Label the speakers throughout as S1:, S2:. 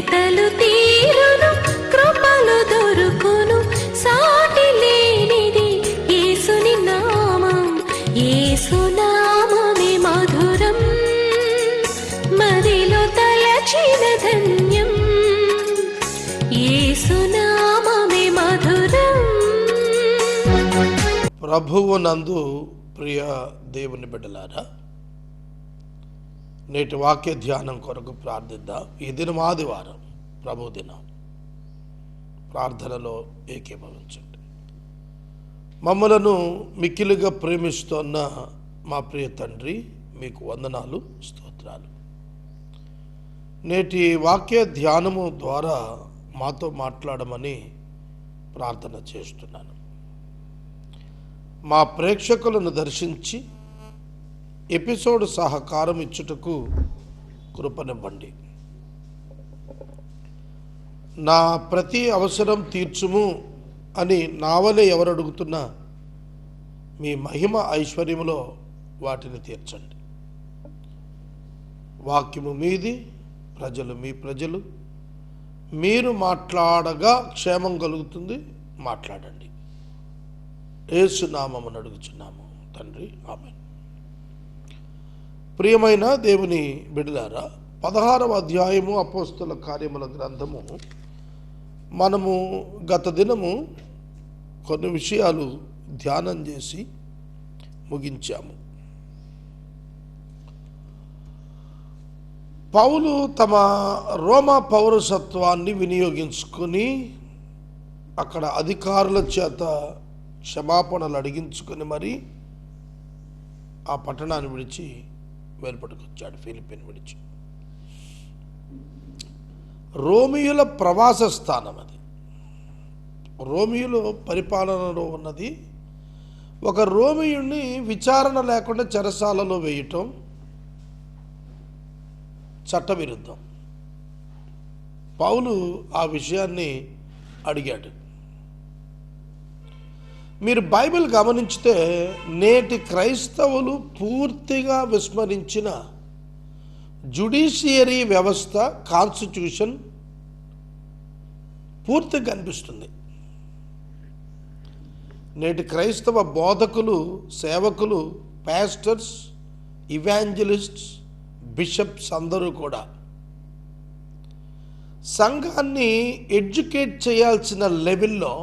S1: వెతలు తీరును, కృపలు దొరుకును, సాటి లేనిది యేసుని నామం. యేసునామమే మధురం, మదిలో తలచిన ధన్యం. యేసునామమే మధురం.
S2: ప్రభువు నందు ప్రియ దేవుని బిడ్డలారా, నేటి వాక్య ధ్యానం కొరకు ప్రార్థిద్దాం. ఈ దినం ఆదివారం, ప్రభు దినం. ప్రార్థనలో ఏకీభవించండి. మమ్మలను మిక్కిలిగా ప్రేమిస్తున్న మా ప్రియ తండ్రి, మీకు వందనాలు, స్తోత్రాలు. నేటి వాక్య ధ్యానము ద్వారా మాతో మాట్లాడమని ప్రార్థన చేస్తున్నాను. మా ప్రేక్షకులను దర్శించి ఎపిసోడ్ సహకారం ఇచ్చుటకు కృపనివ్వండి. నా ప్రతి అవసరం తీర్చుము అని నావలే ఎవరు అడుగుతున్నా మీ మహిమ ఐశ్వర్యములో వాటిని తీర్చండి. వాక్యము మీది, ప్రజలు మీ ప్రజలు. మీరు మాట్లాడగా క్షేమం కలుగుతుంది. మాట్లాడండి. యేసు నామమున అడుగుచున్నాము తండ్రి, ఆమేన్. ప్రియమైన దేవుని బిడ్డలారా, 16వ అధ్యాయము అపోస్తల కార్యముల గ్రంథము. మనము గత దినము కొన్ని విషయాలు ధ్యానం చేసి ముగించాము. పౌలు తమ రోమా పౌరసత్వాన్ని వినియోగించుకొని అక్కడ అధికారుల చేత క్షమాపణలు అడిగించుకొని మరి ఆ పట్టణాన్ని విడిచి వెలుపటికొచ్చాడు. ఫిలిప్పీని విడిచి. రోమియుల ప్రవాస స్థానం అది. రోమియులు పరిపాలనలో ఉన్నది. ఒక రోమియుణ్ణి విచారణ లేకుండా చెరసాలలో వేయటం చట్టవిరుద్ధం. పౌలు ఆ విషయాన్ని అడిగాడు. మీరు బైబిల్ గమనించితే నేటి క్రైస్తవులు పూర్తిగా విస్మరించిన జ్యుడిషియరీ వ్యవస్థ, కాన్స్టిట్యూషన్ పూర్తిగా కనిపిస్తుంది. నేటి క్రైస్తవ బోధకులు, సేవకులు, పాస్టర్స్, ఇవాంజలిస్ట్స్, బిషప్స్ అందరూ కూడా సంఘాన్ని ఎడ్యుకేట్ చేయాల్సిన లెవెల్లో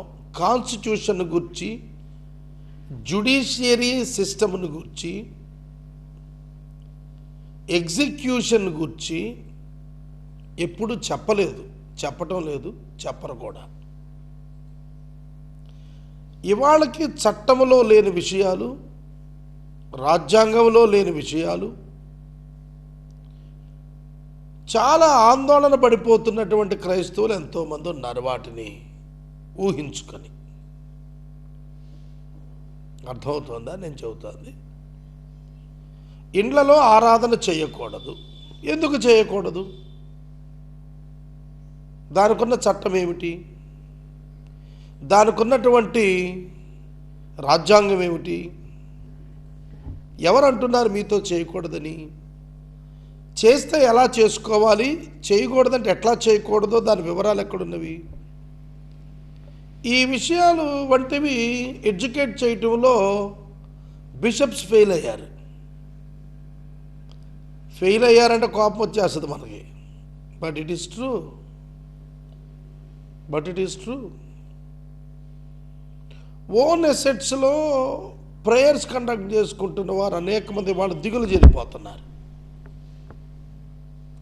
S2: కాన్స్టిట్యూషన్ గురించి, జ్యుడిషియరీ సిస్టమ్ను గురించి, ఎగ్జిక్యూషన్ గురించి ఎప్పుడు చెప్పలేదు, చెప్పటం లేదు, చెప్పరు కూడా. ఇవాళకి చట్టంలో లేని విషయాలు, రాజ్యాంగంలో లేని విషయాలు, చాలా ఆందోళన పడిపోతున్నటువంటి క్రైస్తవులు ఎంతోమంది ఉన్నారు. వాటిని ఊహించుకొని. అర్థమవుతుందా నేను చెబుతుంది? ఇండ్లలో ఆరాధన చేయకూడదు. ఎందుకు చేయకూడదు? దానికి ఉన్న చట్టం ఏమిటి? దానికి ఉన్నటువంటి రాజ్యాంగం ఏమిటి? ఎవరు అంటున్నారు మీతో చేయకూడదని? చేస్తే ఎలా చేసుకోవాలి, చేయకూడదంటే ఎట్లా చేయకూడదో దాని వివరాలు ఎక్కడున్నవి? ఈ విషయాలు వంటివి ఎడ్యుకేట్ చేయటంలో బిషప్స్ ఫెయిల్ అయ్యారు. ఫెయిల్ అయ్యారంటే కోపం వచ్చేస్తుంది మనకి. But it is true. Own ఎసెట్స్లో ప్రేయర్స్ కండక్ట్ చేసుకుంటున్న వారు అనేక మంది వాళ్ళు దిగులు చేరిపోతున్నారు.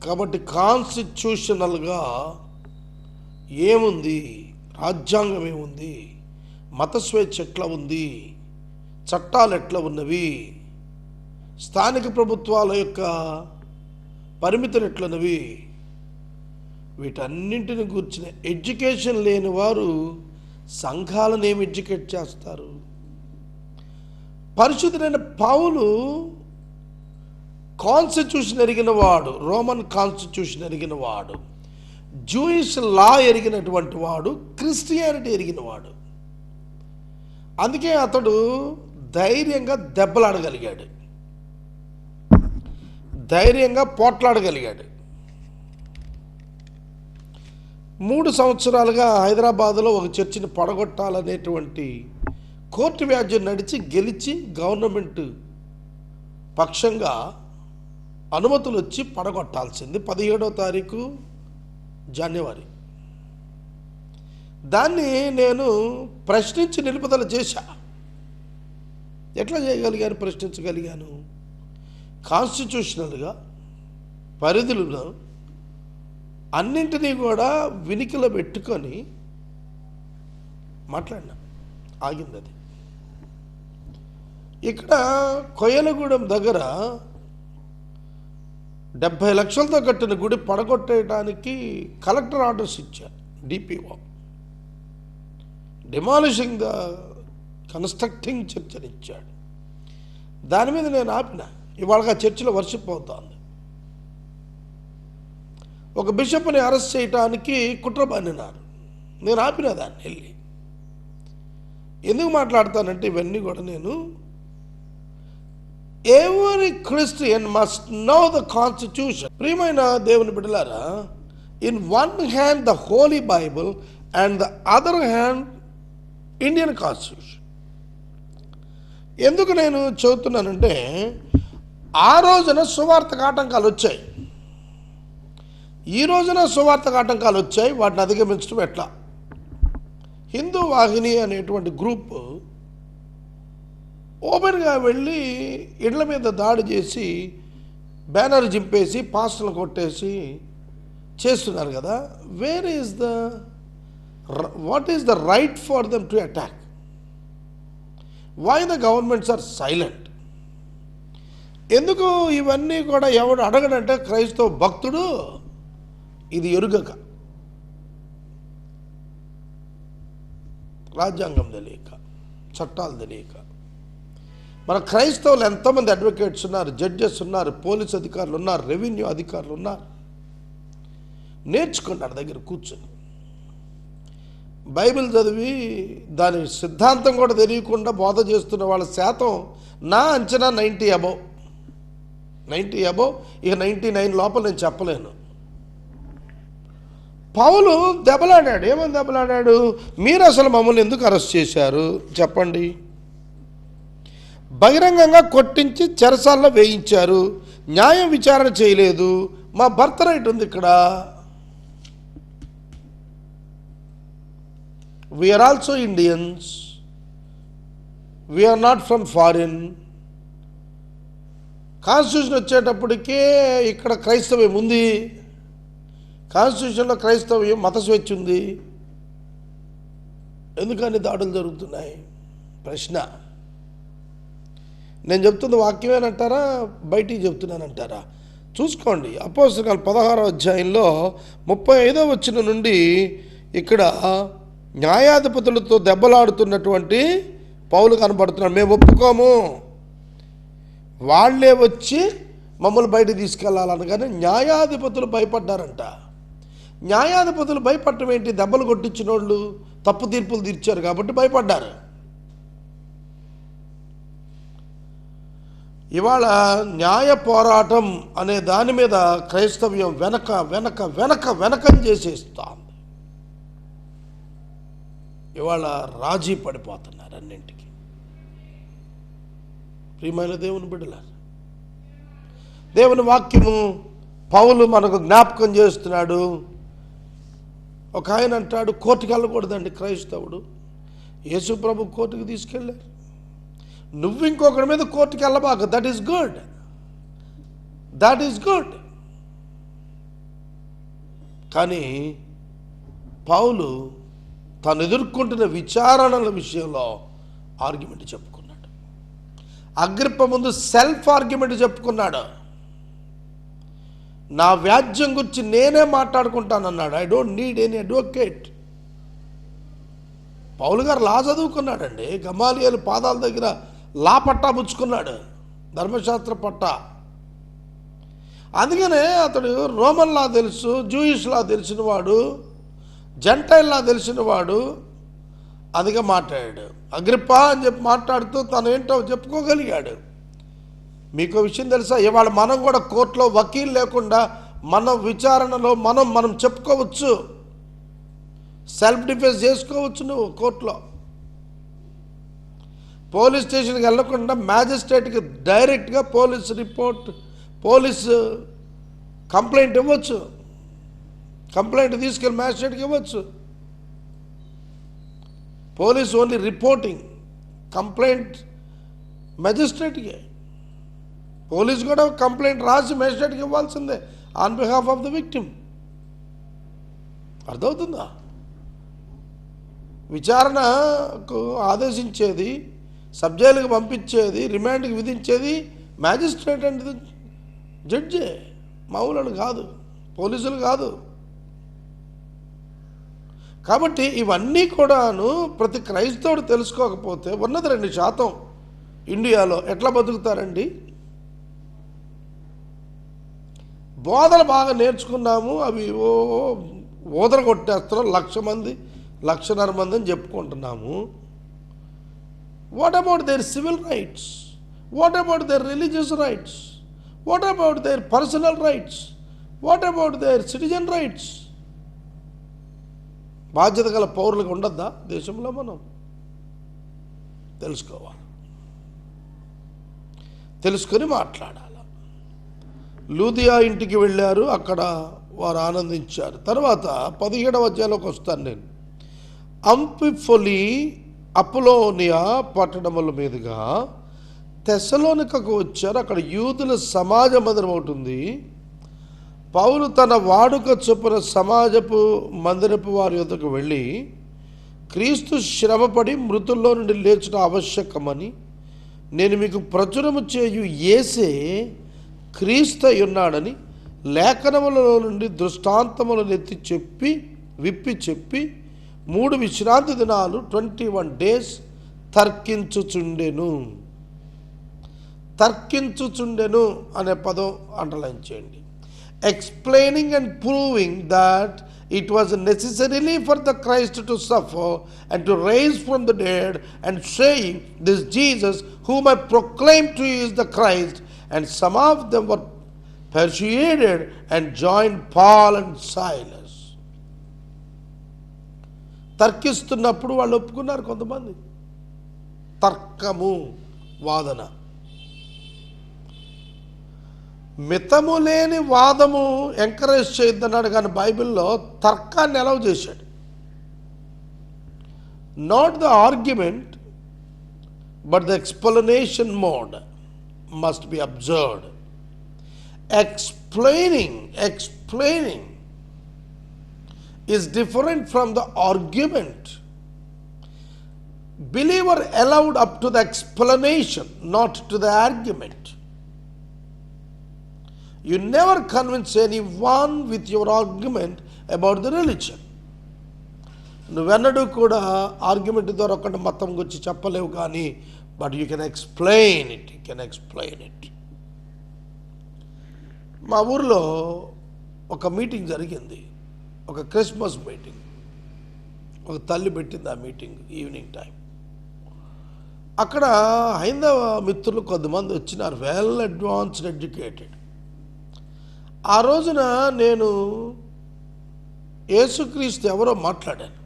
S2: కాబట్టి కాన్స్టిట్యూషనల్గా ఏముంది, రాజ్యాంగం ఏముంది, మత స్వేచ్ఛ ఎట్లా ఉంది, చట్టాలు ఎట్లా ఉన్నవి, స్థానిక ప్రభుత్వాల యొక్క పరిమితులు ఎట్లన్నవి, వీటన్నింటిని గురించిన ఎడ్యుకేషన్ లేని వారు సంఘాలను ఏమి ఎడ్యుకేట్ చేస్తారు? పరిశుద్ధుడైన పౌలు కాన్స్టిట్యూషన్ ఎరిగిన వాడు, రోమన్ కాన్స్టిట్యూషన్ ఎరిగిన వాడు, జూయిష్ లా ఎరిగినటువంటి వాడు, క్రిస్టియానిటీ ఎరిగిన వాడు. అందుకే అతడు ధైర్యంగా దెబ్బలాడగలిగాడు, ధైర్యంగా పోట్లాడగలిగాడు. 3 సంవత్సరాలుగా హైదరాబాదులో ఒక చర్చిని పడగొట్టాలనేటువంటి కోర్టు వ్యాజ్యం నడిచి గెలిచి గవర్నమెంట్ పక్షంగా అనుమతులు వచ్చి పడగొట్టాల్సింది 17వ తారీఖు జనవరి. దాన్ని నేను ప్రశ్నించి నిలుపుదల చేశా. ఎట్లా చేయగలిగాను? ప్రశ్నించగలిగాను. కాన్స్టిట్యూషనల్గా పరిధులను అన్నింటినీ కూడా వినికిలో పెట్టుకొని మాట్లాడినా. ఆగింది అది. ఇక్కడ కొయ్యలగూడెం దగ్గర 70 లక్షలతో కట్టిన గుడి పడగొట్టేయడానికి కలెక్టర్ ఆర్డర్స్ ఇచ్చారు. DPO demolishing the constructing church అని ఇచ్చాడు. దాని మీద నేను ఆపిన. ఇవాళగా చర్చిలో వర్షిప్ అవుతోంది. ఒక బిషప్ని అరెస్ట్ చేయడానికి కుట్ర పన్నినారు. నేను ఆపిన దాన్ని వెళ్ళి. ఎందుకు మాట్లాడతానంటే ఇవన్నీ కూడా నేను every Christian must know the constitution. ప్రియమైన దేవుని బిడ్డలారా, in one hand the holy Bible and the other hand Indian constitution. ఎందుకు నేను చెబుతున్నానంటే ఆ రోజున సువార్తకు ఆటంకాలు వచ్చాయి, ఈ రోజున సువార్తకు ఆటంకాలు వచ్చాయి. వాటిని అధిగమించడం ఎట్లా? హిందూ వాహిని అనేటువంటి గ్రూప్ ఓపెన్గా వెళ్ళి ఇళ్ల మీద దాడి చేసి బ్యానర్ చింపేసి పాస్టర్లు కొట్టేసి చేస్తున్నారు కదా. What is the right for them to attack? Why the governments are silent? ఎందుకు ఇవన్నీ కూడా ఎవడు అడగడంటే క్రైస్తవ భక్తుడు ఇది ఎరుగక, రాజ్యాంగం తెలియక, చట్టాలు తెలియక. మన క్రైస్తవులు ఎంతోమంది అడ్వకేట్స్ ఉన్నారు, జడ్జెస్ ఉన్నారు, పోలీస్ అధికారులు ఉన్నారు, రెవెన్యూ అధికారులు ఉన్నారు. నేర్చుకున్నారు దగ్గర కూర్చొని బైబిల్ చదివి దాని సిద్ధాంతం కూడా తెలియకుండా బోధ చేస్తున్న వాళ్ళ శాతం నా అంచనా 90 అబోవ్. ఇక 99 లోపల నేను చెప్పలేను. పౌలు దెబ్బలాడాడు. ఏమని దెబ్బలాడాడు? మీరు అసలు మమ్మల్ని ఎందుకు అరెస్ట్ చేశారు చెప్పండి. బహిరంగంగా కొట్టించి చెరసాల్లో వేయించారు, న్యాయం విచారణ చేయలేదు. మా బర్త్ రైట్ ఉంది ఇక్కడ. We are also Indians. We are not from foreign. Constitution వచ్చేటప్పటికే ఇక్కడ క్రైస్తవ్యం ఉంది. కాన్స్టిట్యూషన్లో క్రైస్తవ్యం మత స్వేచ్ఛ ఉంది. ఎందుకని దాడులు జరుగుతున్నాయి? ప్రశ్న. నేను చెప్తుంది వాక్యమేనంటారా, బయటికి చెప్తున్నానంటారా? చూసుకోండి. అపోస్తలుల 16వ అధ్యాయంలో 35వ వచనం నుండి ఇక్కడ న్యాయాధిపతులతో దెబ్బలాడుతున్నటువంటి పౌలు కనబడుతున్నాడు. మేము ఒప్పుకోము, వాళ్ళే వచ్చి మమ్మల్ని బయటికి తీసుకెళ్లాలనగానే న్యాయాధిపతులు భయపడ్డారంట. న్యాయాధిపతులు భయపడటం ఏంటి? దెబ్బలు కొట్టించిన వాళ్ళు తప్పు తీర్పులు తీర్చారు కాబట్టి భయపడ్డారు. ఇవాళ న్యాయ పోరాటం అనే దాని మీద క్రైస్తవ్యం వెనక వెనక వెనక వెనకం చేసేస్తాం. ఇవాళ రాజీ పడిపోతున్నారు అన్నింటికి. ప్రియమైన దేవుని బిడ్డలారా, దేవుని వాక్యము పౌలు మనకు జ్ఞాపకం చేస్తున్నాడు. ఒక ఆయన అంటాడు, కోర్టుకు వెళ్ళకూడదండి క్రైస్తవుడు. యేసు ప్రభు కోర్టుకు తీసుకెళ్ళారు. నువ్వు ఇంకొకరి మీద కోర్టుకు వెళ్ళబాక. That is good. కానీ పౌలు తాను ఎదుర్కొంటున్న విచారణల విషయంలో ఆర్గ్యుమెంట్ చెప్పుకున్నాడు. అగ్రిప్ప ముందు సెల్ఫ్ ఆర్గ్యుమెంట్ చెప్పుకున్నాడు. నా వ్యాజ్యం గురించి నేనే మాట్లాడుకుంటానన్నాడు. I don't need any advocate. Paulu garu law చదువుకున్నాడండి. గమాలియేలు పాదాల దగ్గర లా పట్టా పుచ్చుకున్నాడు, ధర్మశాస్త్ర పట్టా. అందుకనే అతడు రోమన్ లా తెలుసు, జూయిష్ లా తెలిసినవాడు, జెంటైల్ లా తెలిసినవాడు. అందుకే మాట్లాడాడు. అగ్రిప్ప అని చెప్పి మాట్లాడుతూ తను ఏంటో చెప్పుకోగలిగాడు. మీకు విషయం తెలుసా? ఇవాళ మనం కూడా కోర్టులో వకీల్ లేకుండా మన విచారణలో మనం చెప్పుకోవచ్చు. సెల్ఫ్ డిఫెన్స్ చేసుకోవచ్చు నువ్వు కోర్టులో. పోలీస్ స్టేషన్కి వెళ్ళకుండా మ్యాజిస్ట్రేట్కి డైరెక్ట్గా పోలీసు కంప్లైంట్ ఇవ్వచ్చు. కంప్లైంట్ తీసుకెళ్ళి మ్యాజిస్ట్రేట్కి ఇవ్వచ్చు. పోలీస్ ఓన్లీ రిపోర్టింగ్, కంప్లైంట్ మ్యాజిస్ట్రేట్కి. పోలీస్ కూడా కంప్లైంట్ రాసి మ్యాజిస్ట్రేట్కి ఇవ్వాల్సిందే on behalf of the victim. అర్థమవుతుందా? విచారణకు ఆదేశించేది, సబ్జైలుకి పంపించేది, రిమాండ్కి విధించేది మ్యాజిస్ట్రేట్ అంటే జడ్జే, మామూలు కాదు, పోలీసులు కాదు. కాబట్టి ఇవన్నీ కూడాను ప్రతి క్రైస్తవుడు తెలుసుకోకపోతే ఉన్నది 2% ఇండియాలో ఎట్లా బతుకుతారండి? బోధలు బాగా నేర్చుకున్నాము, అవి ఓదర కొట్టేస్తున్నాం, 1,00,000 మంది 1,50,000 మంది అని చెప్పుకుంటున్నాము. What about their civil rights? What about their religious rights? What about their personal rights? What about their citizen rights? బాధ్యత గల పౌరులకు ఉండద్దా దేశంలో? మనం తెలుసుకోవాలి, తెలుసుకొని మాట్లాడాలి. లూదియా ఇంటికి వెళ్ళారు, అక్కడ వారు ఆనందించారు. తర్వాత 17వ అధ్యాయంలోకి వస్తాను నేను. అంఫిఫొలి అపోలోనియా పట్టణముల మీదుగా తెస్సలోనికకు వచ్చారు. అక్కడ యూదుల సమాజ మందిరం ఒకటి ఉంది. పౌలు తన వాడుక చొప్పున సమాజపు మందిరపు వారి యొద్దకు వెళ్ళి, క్రీస్తు శ్రమపడి మృతుల్లో నుండి లేచడం ఆవశ్యకమని నేను మీకు ప్రచురము చేయు యేసే క్రీస్తు ఉన్నాడని లేఖనములలో నుండి దృష్టాంతములను విప్పి చెప్పి 3 విశ్రాంతి దినాలు 21 days తర్కించుచుండెను అనే పదం అండర్లైన్ చేయండి. Explaining and proving that it was necessarily for the Christ to suffer and to rise from the dead, and saying, this Jesus whom I proclaim to you is the Christ. And some of them were persuaded and joined Paul and Silas. తర్కిస్తున్నప్పుడు వాళ్ళు ఒప్పుకున్నారు కొంతమంది. తర్కము, వాదన. మితము లేని వాదము encourage చేయొద్దన్నాడు, కానీ బైబిల్లో తర్కాన్ని allow చేశాడు. Not the argument but the explanation mode must be observed. Explaining is different from the argument. Believer allowed up to the explanation, not to the argument. You never convince anyone with your argument about the religion. నువ్వెన్నడూ కూడా argument ద్వారా ఒకటి మతం గురించి చెప్పలేవు, కానీ but you can explain it. మా ఊర్లో ఒక మీటింగ్ జరిగింది, ఒక క్రిస్మస్ మీటింగ్. ఒక తల్లి పెట్టింది ఆ మీటింగ్ ఈవినింగ్ టైం. అక్కడ హైందవ మిత్రులు కొంతమంది వచ్చినారు, వెల్ అడ్వాన్స్డ్ ఎడ్యుకేటెడ్. ఆ రోజున నేను యేసుక్రీస్తు ఎవరో మాట్లాడాను.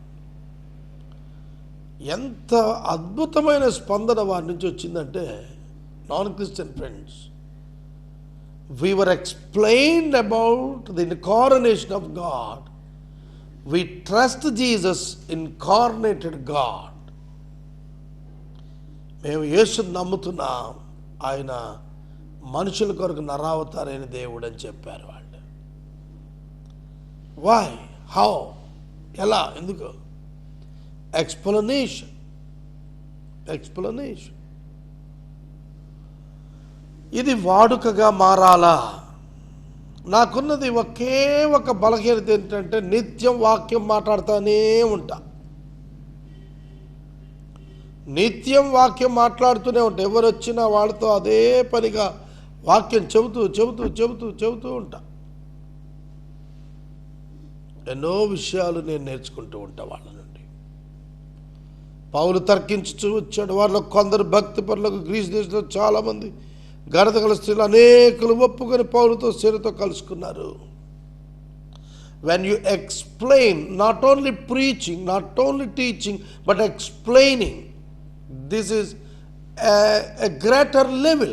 S2: ఎంత అద్భుతమైన స్పందన వారి నుంచి వచ్చిందంటే, non Christian friends, we were explained about the incarnation of God. We trust Jesus, incarnated God. మేము యేసుని నమ్ముతున్నాం, ఆయన మనుషుల కొరకు నరావతారైన దేవుడు అని చెప్పారు వాళ్ళు. వై, హౌ, ఎలా, ఎందుకు? ఎక్స్ప్లనేషన్. ఇది వాడుకగా మారాలా? నాకున్నది ఒకే ఒక బలహీనత ఏంటంటే, నిత్యం వాక్యం మాట్లాడుతూనే ఉంటా. నిత్యం వాక్యం మాట్లాడుతూనే ఉంటా. ఎవరు వచ్చినా వాళ్ళతో అదే పనిగా వాక్యం చెబుతూ ఉంటా. ఎన్నో విషయాలు నేను నేర్చుకుంటూ ఉంటా వాళ్ళ నుండి. పౌలు తర్కించుతూ వచ్చాడు. వారిలో కొందరు భక్తి పరులకు, గ్రీస్ దేశంలో చాలామంది ఘనత గల స్త్రీలు అనేకులు ఒప్పుకొని పౌలుతో శరీరతో కలుసుకున్నారు. when you explain, not only preaching, not only teaching, but explaining, this is a greater level.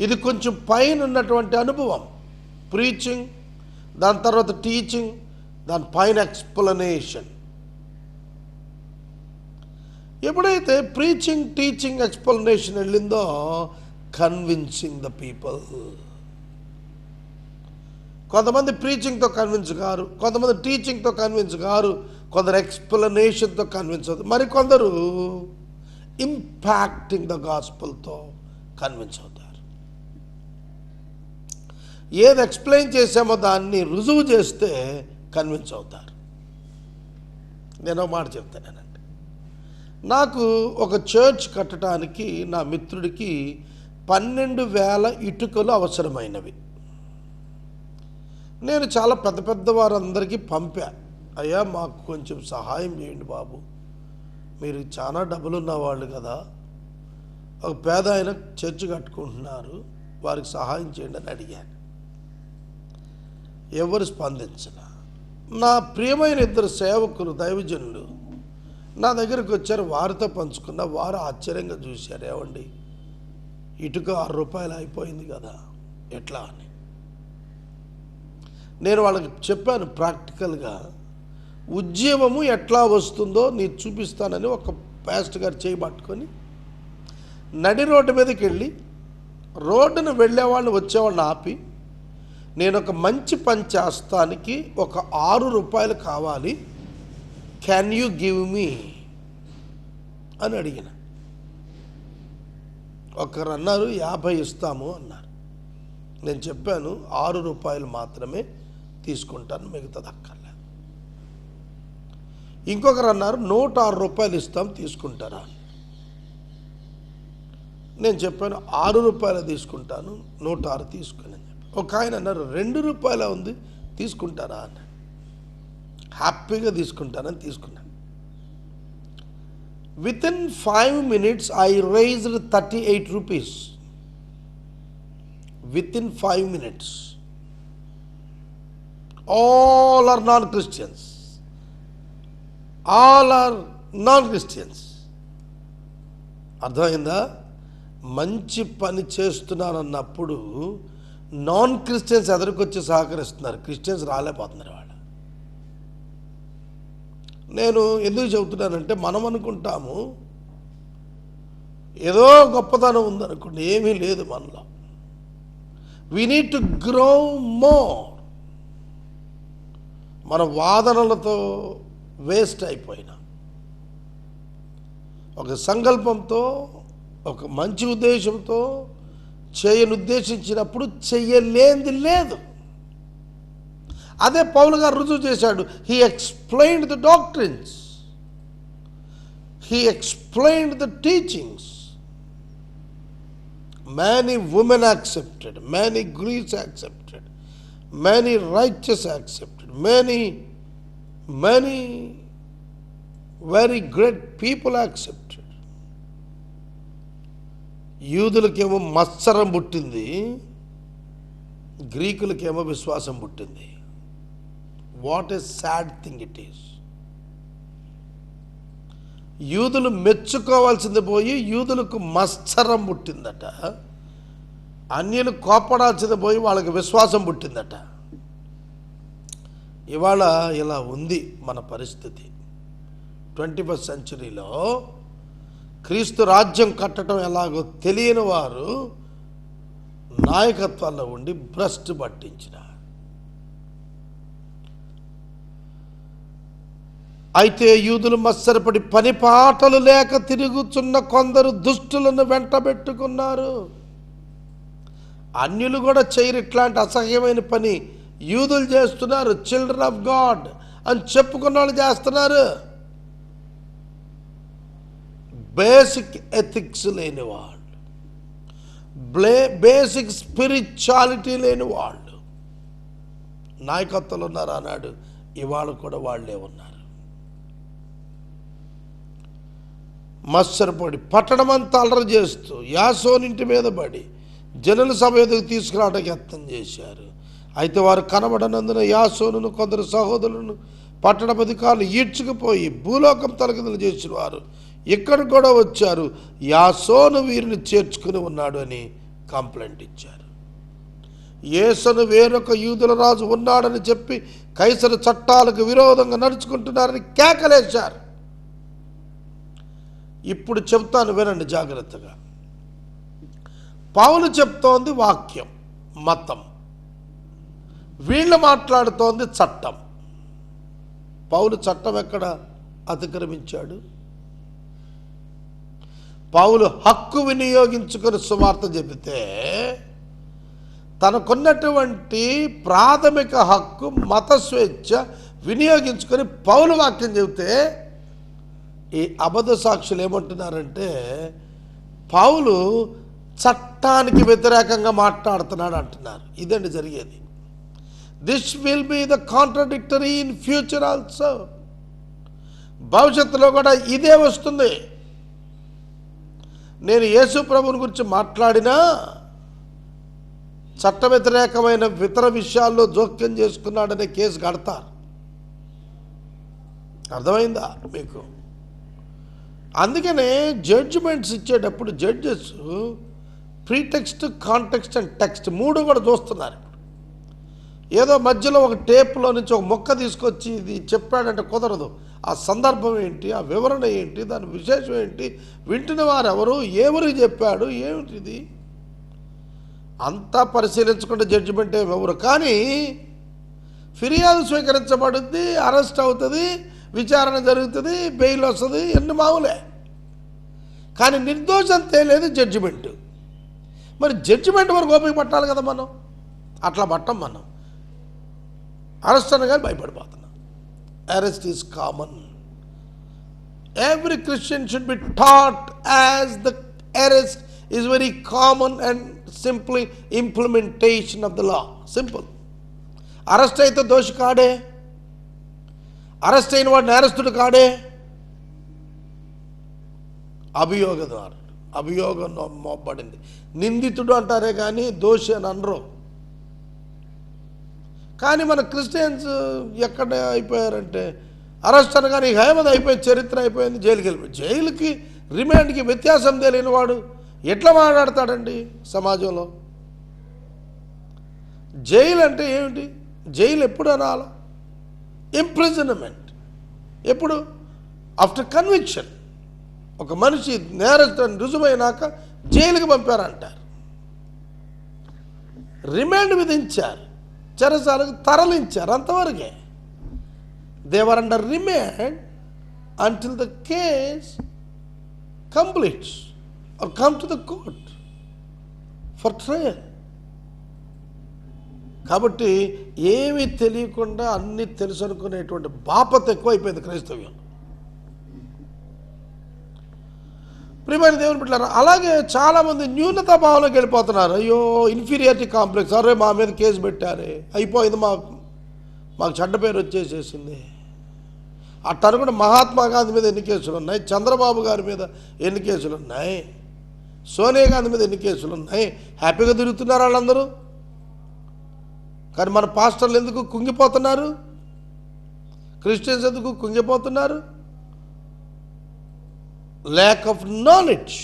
S2: ఇది కొంచెం పైన ఉన్నటువంటి అనుభవం. ప్రీచింగ్, దాని తర్వాత టీచింగ్, దాని పైన ఎక్స్ప్లెనేషన్. ఎప్పుడైతే ప్రీచింగ్, టీచింగ్, ఎక్స్ప్లెనేషన్ వెళ్ళిందో, కన్విన్సింగ్ ద పీపుల్. కొంతమంది ప్రీచింగ్తో కన్విన్స్ కారు, కొంతమంది టీచింగ్తో కన్విన్స్ కారు, కొందరు ఎక్స్ప్లెనేషన్తో కన్విన్స్ అవుతారు, మరికొందరు ఇంపాక్టింగ్ ద గాస్పుల్తో కన్విన్స్ అవుతారు. ఏది ఎక్స్ప్లెయిన్ చేసామో దాన్ని రుజువు చేస్తే కన్విన్స్ అవుతారు. నేను ఒక మాట చెప్తానండి. నాకు ఒక చర్చ్ కట్టడానికి నా మిత్రుడికి 12,000 ఇటుకలు అవసరమైనవి. నేను చాలా పెద్ద పెద్ద వారందరికీ పంపా, అయ్యా మాకు కొంచెం సహాయం చేయండి బాబు, మీరు చాలా డబ్బులు ఉన్నవాళ్ళు కదా, ఒక పేద ఆయన చర్చ్ కట్టుకుంటున్నారు, వారికి సహాయం చేయండి అని అడిగాను. ఎవరు స్పందించిన. నా ప్రియమైన 2 సేవకులు, దైవజనులు నా దగ్గరికి వచ్చారు, వారితో పంచుకున్న. వారు ఆశ్చర్యంగా చూశారు, ఏమండి ఇటుక 6 రూపాయలు అయిపోయింది కదా, ఎట్లా అని. నేను వాళ్ళకి చెప్పాను ప్రాక్టికల్గా, ఉద్యమము ఎట్లా వస్తుందో నీకు చూపిస్తానని ఒక పాస్టర్ గారు చేయబట్టుకొని నడి రోడ్డు మీదకి వెళ్ళి రోడ్డును వెళ్ళేవాళ్ళని వచ్చేవాళ్ళని ఆపి, నేను ఒక మంచి పని చేస్తానికి ఒక 6 రూపాయలు కావాలి, క్యాన్ యూ గివ్ మీ అని అడిగిన. ఒకరు అన్నారు 50 ఇస్తాము అన్నారు. నేను చెప్పాను 6 రూపాయలు మాత్రమే తీసుకుంటాను, మిగతాది అక్కర్లేదు. ఇంకొకరు అన్నారు 106 రూపాయలు ఇస్తాం, తీసుకుంటారా? నేను చెప్పాను 6 రూపాయలు తీసుకుంటాను, 106 తీసుకుని. ఒక ఆయన అన్నారు 2 రూపాయలు ఉంది, తీసుకుంటారా అన్నాడు. హ్యాపీగా తీసుకుంటానని తీసుకున్నాను. Within 5 minutes I raised 38 rupees. Within 5 minutes. All are non-Christians. All are non-Christians. అర్థమైందా? మంచి పని చేస్తున్నానన్నప్పుడు నాన్ క్రిస్టియన్స్ ఎదురుకొచ్చి సహకరిస్తున్నారు, క్రిస్టియన్స్ రాలేకపోతున్నారు వాళ్ళు. నేను ఎందుకు చెబుతున్నానంటే, మనం అనుకుంటాము ఏదో గొప్పతనం ఉందనుకోండి, ఏమీ లేదు మనలో. We need to grow more. మన వాదనలతో వేస్ట్ అయిపోయినా, ఒక సంకల్పంతో, ఒక మంచి ఉద్దేశంతో చేయని ఉద్దేశించినప్పుడు చెయ్యలేంది లేదు. అదే పౌలు గారు రుజువు చేశాడు. He explained the doctrines, he explained the teachings. Many women accepted, many Greeks accepted, many righteous accepted, many very great people accepted. యూదులకేమో మత్సరం పుట్టింది, గ్రీకులకేమో విశ్వాసం పుట్టింది. What a sad thing it is. యూదులు మెచ్చుకోవాల్సింది పోయి యూదులకు మత్సరం పుట్టిందట, అన్యులు కోపడాల్సింది పోయి వాళ్ళకి విశ్వాసం పుట్టిందట. ఇవాళ ఇలా ఉంది మన పరిస్థితి. 21st centuryలో క్రీస్తు రాజ్యం కట్టడం ఎలాగో తెలియని వారు నాయకత్వాల్లో ఉండి భ్రష్టు పట్టించిన. అయితే యూదులు మత్సరపడి పని పాటలు లేక తిరుగుతున్న కొందరు దుష్టులను వెంటబెట్టుకున్నారు. అన్యులు కూడా చేయరు ఇట్లాంటి అసహ్యమైన పని, యూదులు చేస్తున్నారు. చిల్డ్రన్ ఆఫ్ గాడ్ అని చెప్పుకున్న వాళ్ళు చేస్తున్నారు. బేసిక్ ఎథిక్స్ లేని వాళ్ళు, బేసిక్ స్పిరిచువాలిటీ లేని వాళ్ళు నాయకత్వాలు ఉన్నారు అన్నాడు. ఇవాళ కూడా వాళ్ళే ఉన్నారు. మత్సరపడి పట్టణమంతా అల్లరి చేస్తూ యాసోనింటి మీద పడి జనుల సభ ఎదుగు తీసుకురావడానికి యత్నం చేశారు. అయితే వారు కనబడనందున యాసోనును కొందరు సహోదరులను పట్టణాధికారులు ఈడ్చుకుపోయి భూలోకం తలకిందులు చేసిన వారు ఇక్కడికి కూడా వచ్చారు, యాసోను వీరిని చేర్చుకుని ఉన్నాడు అని కంప్లైంట్ ఇచ్చారు. యేసును వేరొక యూదుల రాజు ఉన్నాడని చెప్పి కైసరు చట్టాలకు విరోధంగా నడుచుకుంటున్నారని కేకలేశారు. ఇప్పుడు చెప్తాను, వినండి జాగ్రత్తగా. పౌలు చెప్తోంది వాక్యం, మతం. వీళ్ళు మాట్లాడుతోంది చట్టం. పౌలు చట్టం ఎక్కడ అతిక్రమించాడు? పౌలు హక్కు వినియోగించుకొని సువార్త చెబితే తనకున్నటువంటి ప్రాథమిక హక్కు మత స్వేచ్ఛ వినియోగించుకొని పౌలు వాక్యం చెబితే ఈ అబద్ధ సాక్షులు ఏమంటున్నారంటే పౌలు చట్టానికి వ్యతిరేకంగా మాట్లాడుతున్నాడు అంటున్నారు. ఇదండి జరిగేది. This will be the contradictory in future also. భవిష్యత్తులో కూడా ఇదే వస్తుంది. నేను యేసు ప్రభువుని గురించి మాట్లాడినా చట్ట వ్యతిరేకమైన ఇతర విషయాల్లో జోక్యం చేసుకున్నాడనే కేసు కడతారు. అర్థమైందా మీకు? అందుకనే జడ్జిమెంట్స్ ఇచ్చేటప్పుడు జడ్జెస్ ప్రీటెక్స్ట్, కాంటెక్స్ట్ అండ్ టెక్స్ట్ మూడు కూడా చూస్తున్నారు. ఏదో మధ్యలో ఒక టేప్లో నుంచి ఒక మొక్క తీసుకొచ్చి ఇది చెప్పాడంటే కుదరదు. ఆ సందర్భం ఏంటి, ఆ వివరణ ఏంటి, దాని విశేషం ఏంటి, వింటున్న వారు ఎవరు, ఎవరికి చెప్పాడు, ఏమిటిది అంతా పరిశీలించుకుంటే జడ్జిమెంట్ ఏమెవరు. కానీ ఫిర్యాదు స్వీకరించబడుద్ది, అరెస్ట్ అవుతుంది, విచారణ జరుగుతుంది, బెయిల్ వస్తుంది, ఎన్ని మామూలే. కానీ నిర్దోషం తేలేదు జడ్జిమెంట్. మరి జడ్జిమెంట్ వరకు ఓపిక పట్టాలి కదా మనం. అట్లా పట్టం మనం. అరెస్ట్ అనగానే భయపడిపోతున్నాం. Arrest is common. Every Christian should be taught as the arrest is very common and simply implementation of the law. Simple. Arrest అయితే దోషి కాడే, అరెస్ట్ అయిన వాడు నేరస్తుడు కాడే. అభియోగదారుడు, అభియోగం మోపబడింది. నిందితుడు అంటారే కానీ దోషి అని అనరు. కానీ మన క్రిస్టియన్స్ ఎక్కడ అయిపోయారంటే అరెస్ట్ అనగానే హేమది అయిపోయింది, చరిత్ర అయిపోయింది, జైలుకి వెళ్ళిపోయి. జైలుకి రిమాండ్కి వ్యత్యాసం తెలియని వాడు ఎట్లా మాట్లాడతాడండి సమాజంలో? జైలు అంటే ఏమిటి? జైలు ఎప్పుడు అనాలా? ఇంప్రిజన్మెంట్ ఎప్పుడు? After conviction. ఒక మనిషి నేరస్తుని రుజువైనాక జైలుకి పంపారంటారు, రిమాండ్ విధించారు, చెరసాలకు తరలించారు, అంతవరకే. They're under remand until the case completes or come to the court for trial. కాబట్టి ఏమీ తెలియకుండా అన్నీ తెలుసు అనుకునేటువంటి బాపత ఎక్కువైపోయింది క్రైస్తవ్యం. ప్రియమైన దేవుని బిడ్డలారా, అలాగే చాలామంది న్యూనతా భావంలోకి వెళ్ళిపోతున్నారు. అయ్యో ఇన్ఫీరియారిటీ కాంప్లెక్స్, అరే మా మీద కేసు పెట్టారే, అయిపోయింది, మాకు చెడ్డ పేరు వచ్చేసేసింది. అట్ట కూడా మహాత్మా గాంధీ మీద ఎన్ని కేసులు ఉన్నాయి, చంద్రబాబు గారి మీద ఎన్ని కేసులు ఉన్నాయి, సోనియా గాంధీ మీద ఎన్ని కేసులు ఉన్నాయి. హ్యాపీగా తిరుగుతున్నారు వాళ్ళందరూ. కానీ మన పాస్టర్లు ఎందుకు కుంగిపోతున్నారు? క్రిస్టియన్స్ ఎందుకు కుంగిపోతున్నారు? Lack of knowledge.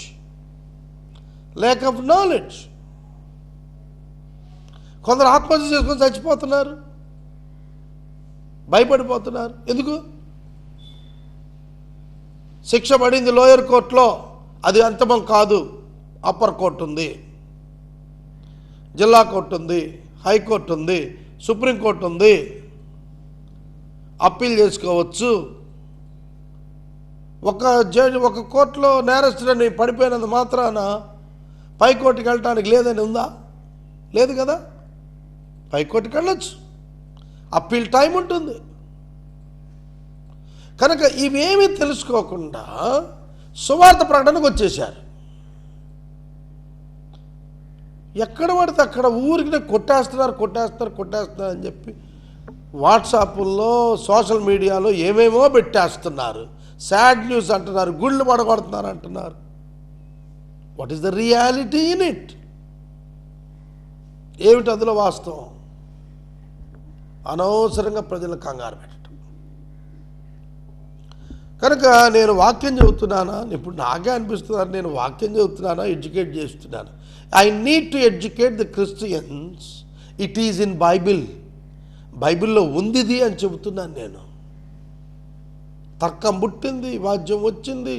S2: Lack of knowledge. కొందరు ఆత్మహత్య చేసుకొని చచ్చిపోతున్నారు, భయపడిపోతున్నారు. ఎందుకు? శిక్ష పడింది లోయర్ కోర్టులో, అది అంతిమం కాదు. అప్పర్ కోర్టు ఉంది, జిల్లా కోర్టు ఉంది, హైకోర్టు ఉంది, సుప్రీంకోర్టు ఉంది, అప్పీల్ చేసుకోవచ్చు. ఒక కోర్టులో నేరస్తుడని పడిపోయినందు మాత్రాన పైకోర్టుకి వెళ్ళటానికి లేదని ఉందా? లేదు కదా. పైకోర్టుకి వెళ్ళొచ్చు, అప్పీల్ టైం ఉంటుంది. కనుక ఇవేమీ తెలుసుకోకుండా సువార్త ప్రకటనకు వచ్చేశారు. ఎక్కడ పడితే అక్కడ ఊరికి కొట్టేస్తున్నారు అని చెప్పి వాట్సాప్లో, సోషల్ మీడియాలో ఏమేమో పెట్టేస్తున్నారు. సాడ్ న్యూస్ అంటున్నారు, గుళ్ళు పడగొడుతున్నారు అంటున్నారు. What is the reality in it? ఏమిటి అందులో వాస్తవం? అనవసరంగా ప్రజలను కంగారు పెట్టడం. కనుక నేను వాక్యం చెబుతున్నానా, ఇప్పుడు నాకే అనిపిస్తున్నాను, నేను వాక్యం చెబుతున్నానా, ఎడ్యుకేట్ చేస్తున్నాను. I need to educate the Christians. It is in Bible. బైబిల్లో ఉందిది అని చెబుతున్నాను నేను. తర్కం పుట్టింది, వాద్యం వచ్చింది,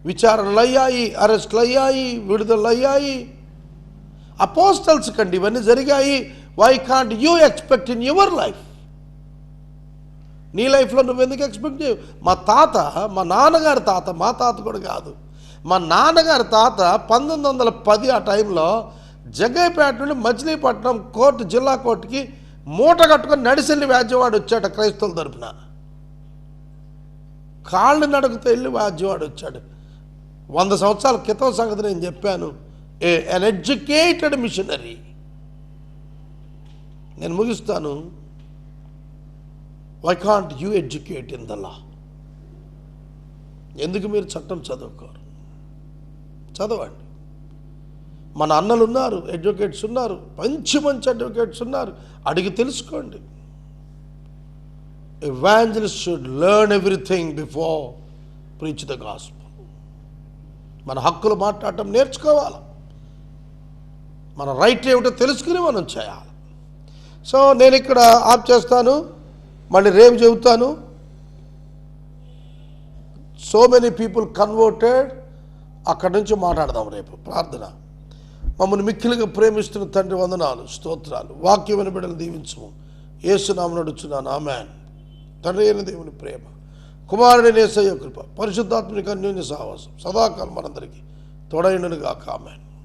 S2: విచారణలు అయ్యాయి, అరెస్టులు అయ్యాయి, విడుదలలు అయ్యాయి. అపోస్టల్స్ కండి ఇవన్నీ జరిగాయి. Why can't you expect in your life? నీ లైఫ్లో నువ్వెందుకు ఎక్స్పెక్ట్ చేయవు? మా నాన్నగారి తాత, మా తాత కూడా కాదు, మా నాన్నగారి తాత 1910 ఆ టైంలో జగ్గయ్యపేట నుండి మచిలీపట్నం కోర్టు, జిల్లా కోర్టుకి మూట కట్టుకొని నడిచెళ్ళి వ్యాజ్యవాడు వచ్చాడు. క్రైస్తవుల తరపున కాళ్ళు నడుకుతూ వెళ్ళి వ్యాజ్యవాడు వచ్చాడు. 100 సంవత్సరాల క్రితం సంగతి నేను చెప్పాను. An educated missionary. నేను ముగిస్తాను. Why can't you educate in the law? ఎందుకు మీరు చట్టం చదువుకోరు? చదవండి. మన అన్నలు ఉన్నారు, అడ్వకేట్స్ ఉన్నారు, మంచి అడ్వకేట్స్ ఉన్నారు, అడిగి తెలుసుకోండి. Evangelist should learn everything before preach the gospel. మన హక్కులు మాట్లాడటం నేర్చుకోవాలి. మన రైట్ ఏమిటో తెలుసుకుని మనం చేయాలి. సో నేను ఇక్కడ ఆప్ చేస్తాను, మళ్ళీ రేపు చెబుతాను. So many people converted. అక్కడి నుంచి మాట్లాడదాం రేపు. ప్రార్థన. మమ్మల్ని మిక్కిలిగా ప్రేమిస్తున్న తండ్రి, వందనాలు, స్తోత్రాలు. వాక్యమైన బిడ్డలు దీవించము. యేసునామమున అడుగుచున్నాను, ఆమేన్. తండ్రి అయిన దేవుని ప్రేమ, కుమారుడైన యేసయ్య కృప, పరిశుద్ధాత్మని అన్యోన్య సహవాసం సదాకాలం మనందరికీ తోడైండును గాక, ఆమేన్.